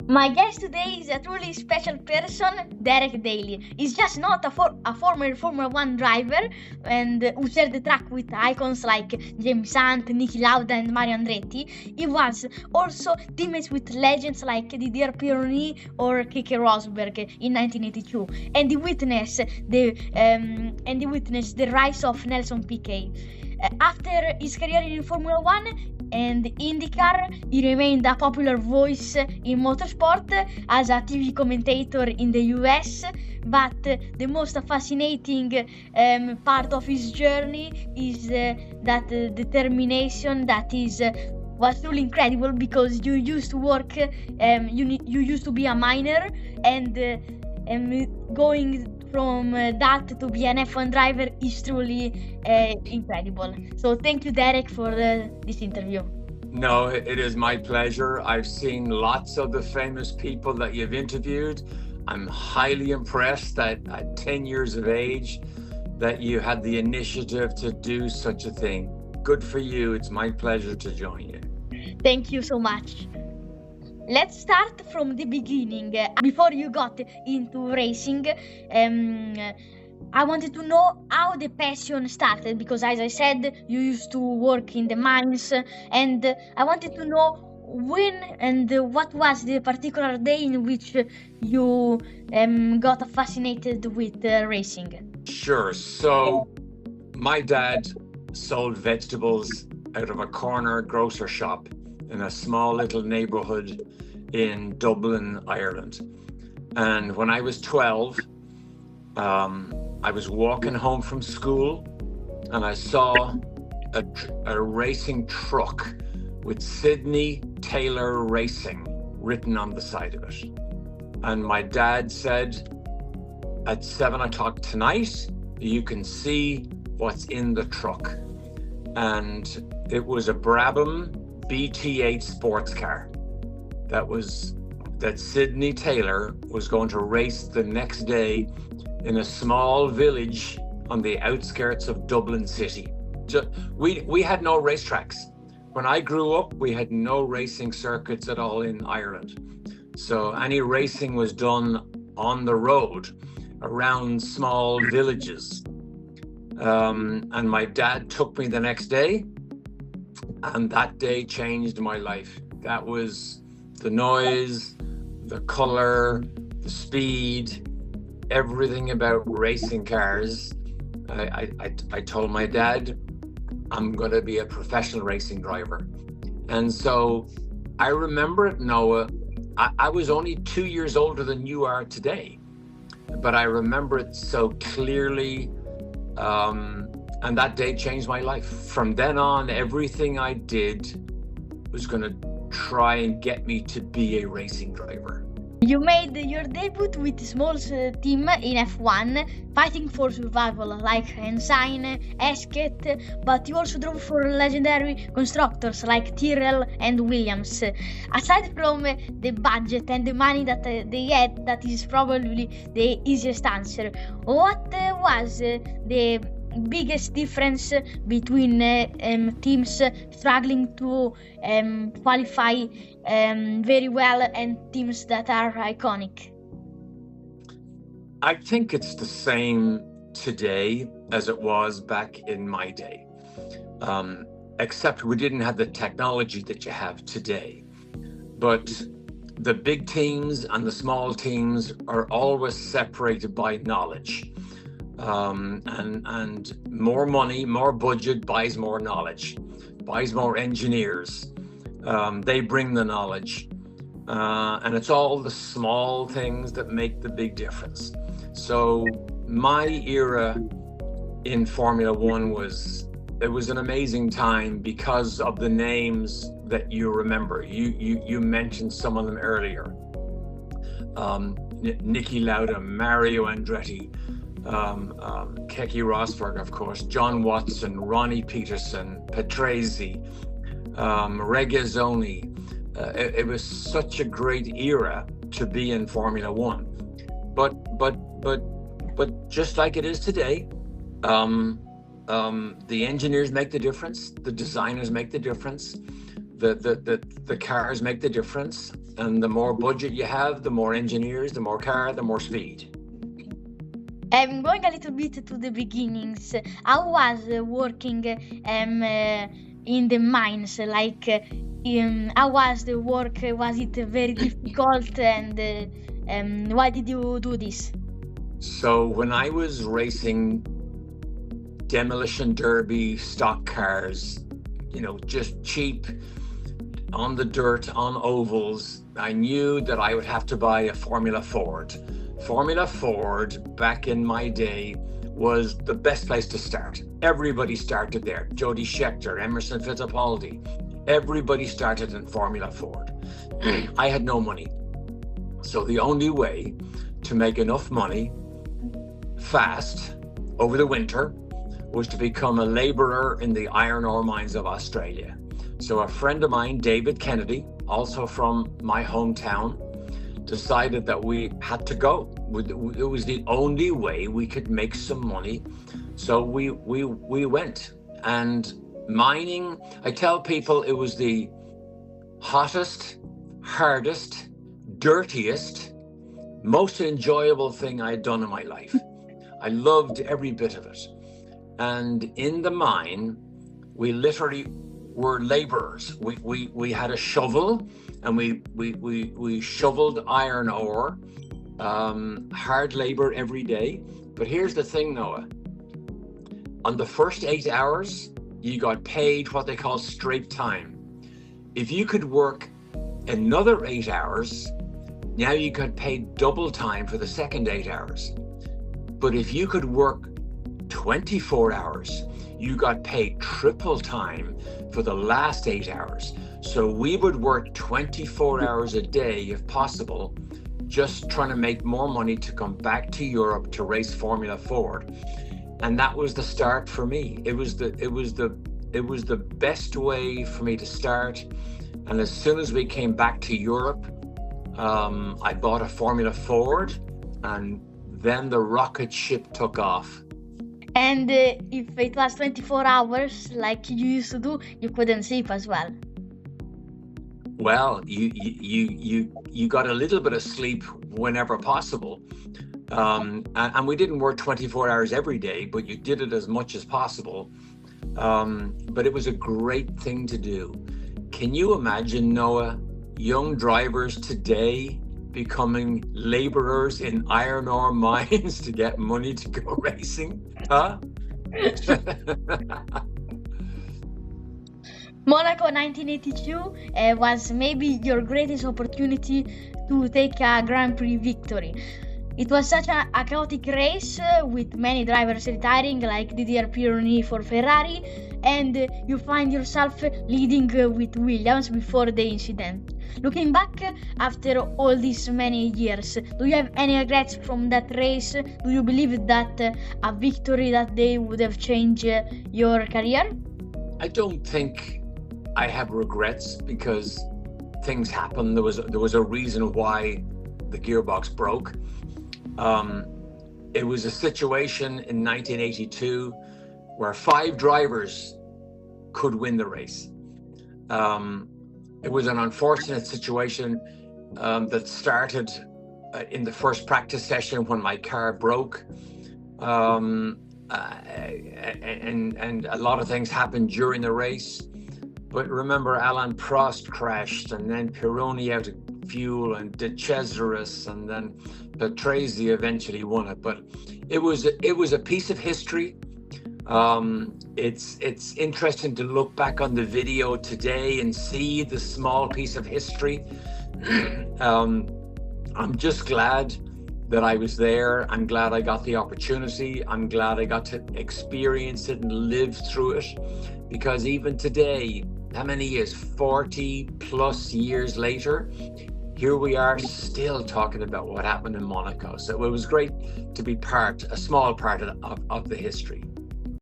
My guest today is a truly special person, Derek Daly. He's just not a former Formula One driver and who shared the track with icons like James Hunt, Niki Lauda, and Mario Andretti. He was also teammates with legends like Didier Pironi or Keke Rosberg in 1982, and he witnessed the rise of Nelson Piquet. After his career in Formula One and IndyCar, he remained a popular voice in motorsport as a TV commentator in the US, but the most fascinating part of his journey is that determination that was truly incredible, because you used to work, you used to be a miner, and going from that to be an F1 driver is truly incredible. So thank you, Derek, for this interview. No, it is my pleasure. I've seen lots of the famous people that you've interviewed. I'm highly impressed that at 10 years of age that you had the initiative to do such a thing. Good for you. It's my pleasure to join you. Thank you so much. Let's start from the beginning. Before you got into racing, I wanted to know how the passion started, because as I said, you used to work in the mines, and I wanted to know when and what was the particular day in which you got fascinated with racing. Sure. So my dad sold vegetables out of a corner grocer shop in a small little neighborhood in Dublin, Ireland. And when I was 12, I was walking home from school and I saw a racing truck with Sydney Taylor Racing written on the side of it. And my dad said, at 7 o'clock tonight, you can see what's in the truck. And it was a Brabham BT8 sports car that Sydney Taylor was going to race the next day in a small village on the outskirts of Dublin City. We had no racetracks. When I grew up, we had no racing circuits at all in Ireland. So any racing was done on the road around small villages. And my dad took me the next day, and that day changed my life. That was the noise, the color, the speed, everything about racing cars. I told my dad, I'm going to be a professional racing driver. And so I remember it, Noah. I was only 2 years older than you are today, but I remember it so clearly. And that day changed my life. From then on, everything I did was going to try and get me to be a racing driver. You made your debut with a small team in F1, fighting for survival, like Ensign, Esket, but you also drove for legendary constructors like Tyrrell and Williams. Aside from the budget and the money that they had, that is probably the easiest answer. What was the biggest difference between teams struggling to qualify very well and teams that are iconic? I think it's the same today as it was back in my day, except we didn't have the technology that you have today. But the big teams and the small teams are always separated by knowledge. And more money, more budget buys more knowledge, buys more engineers. They bring the knowledge. And it's all the small things that make the big difference. So my era in Formula One was an amazing time because of the names that you remember. You mentioned some of them earlier. Niki Lauda, Mario Andretti, Keke Rosberg, of course, John Watson, Ronnie Peterson, Patrese, Regazzoni. It was such a great era to be in Formula One. But just like it is today, the engineers make the difference, the designers make the difference, the cars make the difference, and the more budget you have, the more engineers, the more car, the more speed. I'm going a little bit to the beginnings. How was working in the mines? Like, how was the work? Was it very difficult? And why did you do this? So when I was racing demolition derby stock cars, just cheap on the dirt, on ovals, I knew that I would have to buy a Formula Ford. Formula Ford, back in my day, was the best place to start. Everybody started there. Jody Scheckter, Emerson Fittipaldi, everybody started in Formula Ford. I had no money. So the only way to make enough money fast over the winter was to become a laborer in the iron ore mines of Australia. So a friend of mine, David Kennedy, also from my hometown, decided that we had to go. It was the only way we could make some money. So we went. And mining, I tell people, it was the hottest, hardest, dirtiest, most enjoyable thing I'd done in my life. I loved every bit of it. And in the mine, we literally were laborers. We had a shovel, and we shoveled iron ore, hard labor every day. But here's the thing, Noah. On the first 8 hours, you got paid what they call straight time. If you could work another 8 hours, now you got paid double time for the second 8 hours. But if you could work 24 hours, you got paid triple time for the last 8 hours. So we would work 24 hours a day, if possible, just trying to make more money to come back to Europe to race Formula Ford. And that was the start for me. It was the best way for me to start. And as soon as we came back to Europe, I bought a Formula Ford, and then the rocket ship took off. And if it was 24 hours like you used to do, you couldn't sleep as well. Well, you got a little bit of sleep whenever possible. And we didn't work 24 hours every day, but you did it as much as possible. But it was a great thing to do. Can you imagine, Noah, young drivers today becoming laborers in iron ore mines to get money to go racing? Huh? Monaco 1982 was maybe your greatest opportunity to take a Grand Prix victory. It was such a chaotic race with many drivers retiring, like Didier Pironi for Ferrari, and you find yourself leading with Williams before the incident. Looking back after all these many years, do you have any regrets from that race? Do you believe that a victory that day would have changed your career? I don't think I have regrets, because things happen. There was a reason why the gearbox broke. It was a situation in 1982 where 5 drivers could win the race. It was an unfortunate situation that started in the first practice session when my car broke. And a lot of things happened during the race. But remember, Alain Prost crashed, and then Pironi out of fuel, and De Cesaris, and then Patrese eventually won it. But it was a piece of history. It's interesting to look back on the video today and see the small piece of history. I'm just glad that I was there. I'm glad I got the opportunity. I'm glad I got to experience it and live through it, because even today, how many years, 40 plus years later, here we are still talking about what happened in Monaco. So it was great to be a small part of the history.